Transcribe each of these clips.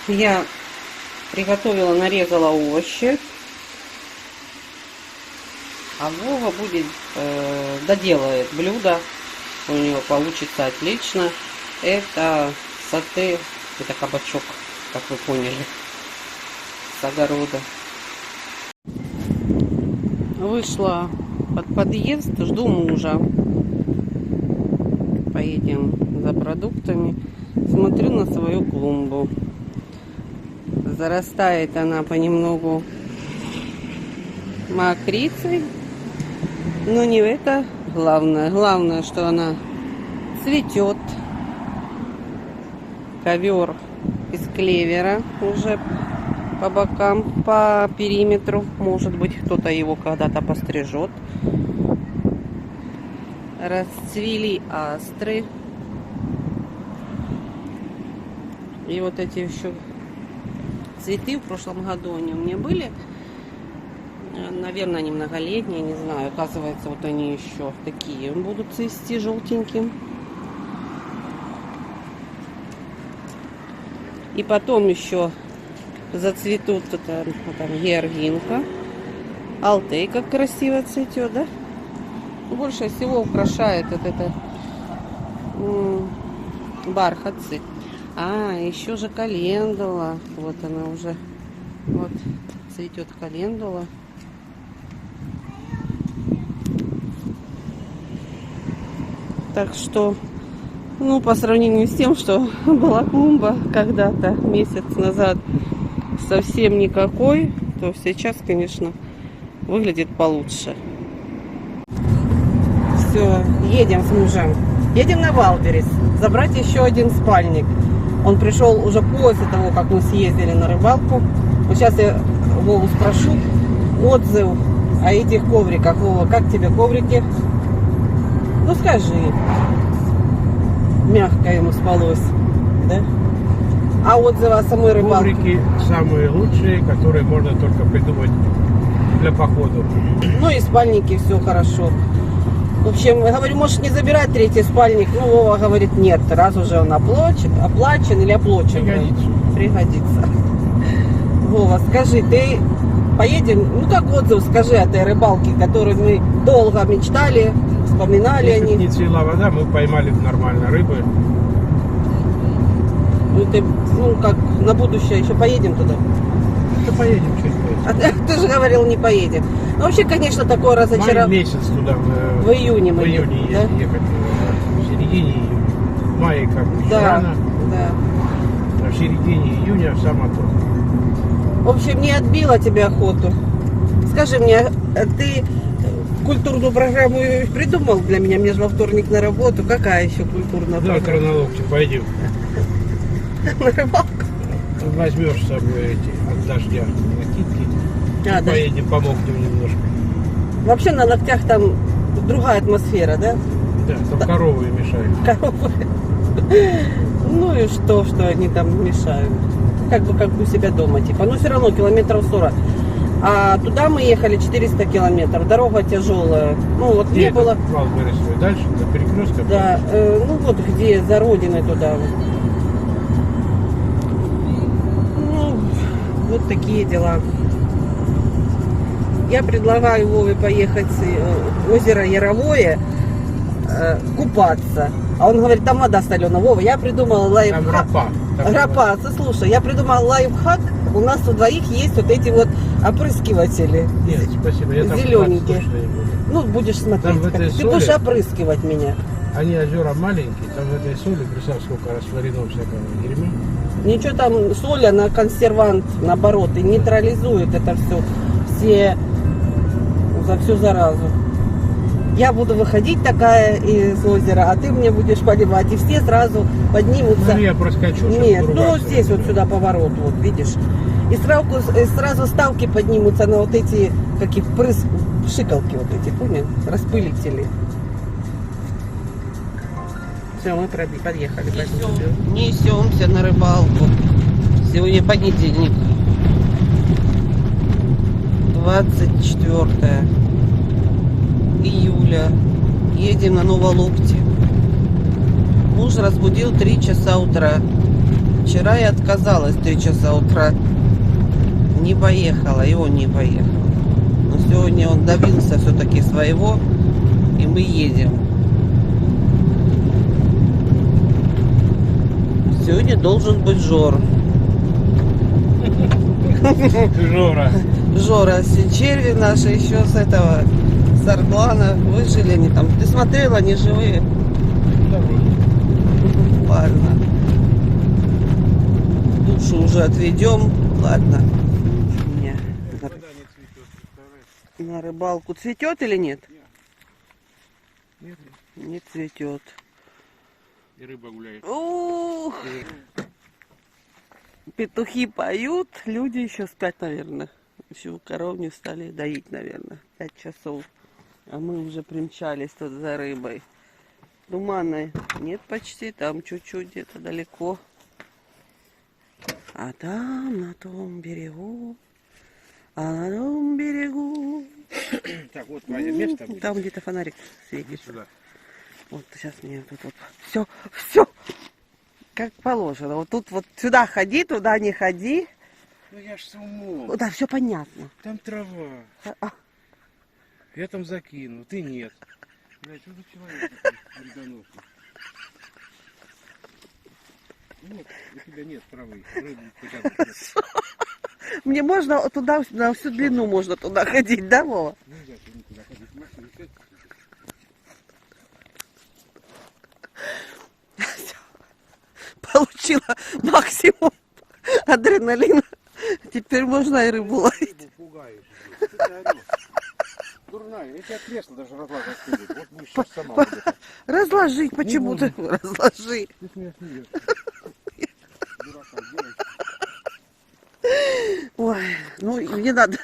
Я приготовила, нарезала овощи. А Вова будет доделает блюдо. У него получится отлично. Это сате, это кабачок, как вы поняли, с огорода. Вышла под подъезд, жду мужа. Поедем за продуктами. Смотрю на свою клумбу. Зарастает она понемногу мокрицей. Но не это главное. Главное, что она цветет. Ковер из клевера уже по бокам, по периметру. Может быть, кто-то его когда-то пострижет. Расцвели астры. И вот эти еще цветы в прошлом году они у меня были. Наверное, они многолетние, не знаю. Оказывается, вот они еще такие будут цвести желтеньким. И потом еще зацветут это там георгинка. Алтей как красиво цветет, да? Больше всего украшает вот это бархатцы. А, еще же календула. Вот она уже. Вот цветет календула. Так что, ну, по сравнению с тем, что была клумба когда-то, месяц назад, совсем никакой, то сейчас, конечно, выглядит получше. Все, едем с мужем. Едем на Валберес забрать еще один спальник. Он пришел уже после того, как мы съездили на рыбалку. Вот сейчас я Вову спрошу отзыв о этих ковриках. Вова, как тебе коврики? Ну скажи. Мягко ему спалось, да? А отзывы о самой рыбалке? Коврики самые лучшие, которые можно только придумать для похода. Ну и спальники, все хорошо. В общем, я говорю, можешь не забирать третий спальник. Ну, Вова говорит, нет, раз уже он оплачен или оплачен. Пригодится. Пригодится. Вова, скажи, ты поедем, ну как отзыв, скажи о этой рыбалке, которую мы долго мечтали, вспоминали Если бы они. не цвела вода, мы поймали нормально рыбы. Ну, ты, ну, как на будущее еще поедем туда? Да поедем чуть позже. А ты же говорил, не поедем. Ну, вообще, конечно, такое Май разочарование. месяц туда В июне мы в июне да? ехать. В середине июня. В мае как бы еще Да, рано. да. А в середине июня сама то. В общем, не отбила тебе охоту. Скажи мне, ты культурную программу придумал для меня? Мне же во вторник на работу. Какая еще культурная Завтра программа? на локте пойдем. На рыбалку? Возьмешь с собой эти от дождя накидки. А, да. Поедем, помогнем немножко. Вообще на локтях там другая атмосфера, да? Да, там коровы мешают. Коровы. Ну и что они там мешают? Как бы как у себя дома, типа. Но все равно километров 40. А туда мы ехали 400 километров. Дорога тяжелая. Ну вот Где не это? было. Валберес свой. Дальше, до перекрестка. Да, ну вот где за родиной туда. Ну, вот такие дела. Я предлагаю Вове поехать в озеро Яровое купаться. А он говорит, там вода соленая. Вова, я придумала Там лайфхак. ропа. Там Ропа, слушай, я придумала лайфхак. У нас у двоих есть вот эти вот опрыскиватели. Нет, спасибо. Я там Зелененькие. купаться точно не буду. Ну, будешь смотреть. Там в этой Ты соли- будешь опрыскивать меня. Они озера маленькие, там в этой соли, представь, сколько растворено всякого дерьма. Ничего там, соль, она консервант, наоборот, и нейтрализует это все за всю заразу. Я буду выходить такая из озера, а ты мне будешь поливать, и все сразу поднимутся. Ну, я проскочу, чтобы Нет, ну ругаться. здесь вот сюда поворот, вот, видишь. И сразу ставки поднимутся на вот эти, какие пшикалки вот эти, понял? Распылители. Все, мы подъехали. Несемся на рыбалку. Сегодня понедельник. 24 июля. Едем на Новолокти. Муж разбудил 3 часа утра. Вчера я отказалась в 3 часа утра. Не поехала, и он не поехал. Но сегодня он добился все-таки своего, и мы едем. Сегодня должен быть Жор. Жора. Жора Синчерви наши еще с этого, с Арглана. Выжили они там. Ты смотрела, они живые? Да, вроде. Ладно. Душу уже отведем. Ладно. Не, Вода не цветет, представляешь? на рыбалку цветет или нет? Нет. Не цветет. И рыба гуляет. Ух, петухи поют, люди еще спят, наверное. Еще коров не стали доить, наверное, 5 часов. А мы уже примчались тут за рыбой. Тумана нет почти, там чуть-чуть где-то далеко. А там, на том берегу, а на том берегу. Так, вот Ваня, место будет. Там где-то фонарик Иди светит. сюда. Вот сейчас мне тут вот все, как положено. Вот тут вот сюда ходи, туда не ходи. Ну я ж с умом. Да, все понятно. Там трава. А, Я там закину, ты нет. Блядь, что за человек такой вредоносный? Вот, у тебя нет травы. Рыбы хотя бы нет. мне можно туда, на всю длину можно туда ходить, да, Вова? Нельзя никуда ходить. Машину сядь. Получила максимум адреналина. Теперь можно и рыбу ловить. Рыбу пугаешь. Что ты орешь? Дурная, я тебя кресло даже разлагать будет. Вот будешь сейчас сама вот это. Разложить, почему буду. ты? Разложи. Ты с меня смеешься. Дурака делаешь. Ой, ну не надо.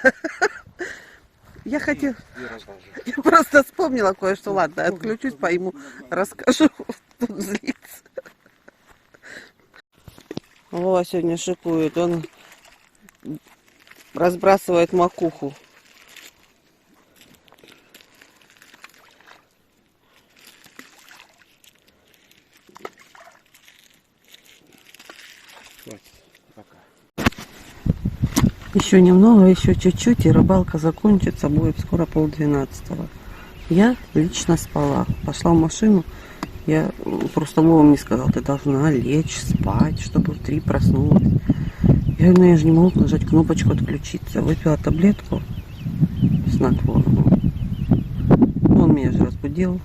Я хотела... И разложи. Я просто вспомнила кое-что. Ладно, отключусь, пойму, расскажу. Тут злится. Вова сегодня шикует. Он разбрасывает макуху. Хватит. Пока. Еще немного, еще чуть-чуть, и рыбалка закончится. Будет скоро 11:30. Я лично спала. Пошла в машину. Я просто Вова мне сказал, ты должна лечь, спать, чтобы в 3 проснулась. Я говорю, ну я же не могу нажать кнопочку отключиться. Выпила таблетку снотворную. Он меня же разбудил.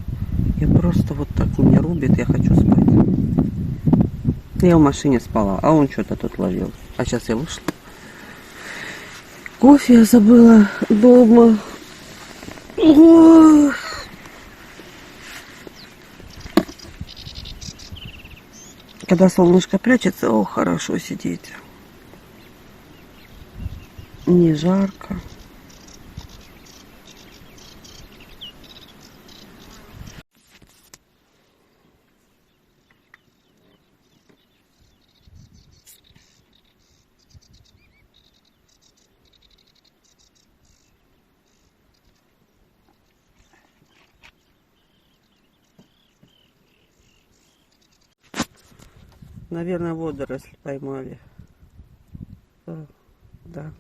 Я просто вот так меня рубит, я хочу спать. Я в машине спала, а он что-то тут ловил. А сейчас я вышла. Кофе я забыла дома. Ой. Когда солнышко прячется, о, хорошо сидеть. Не жарко. Наверное, водоросли поймали. Да.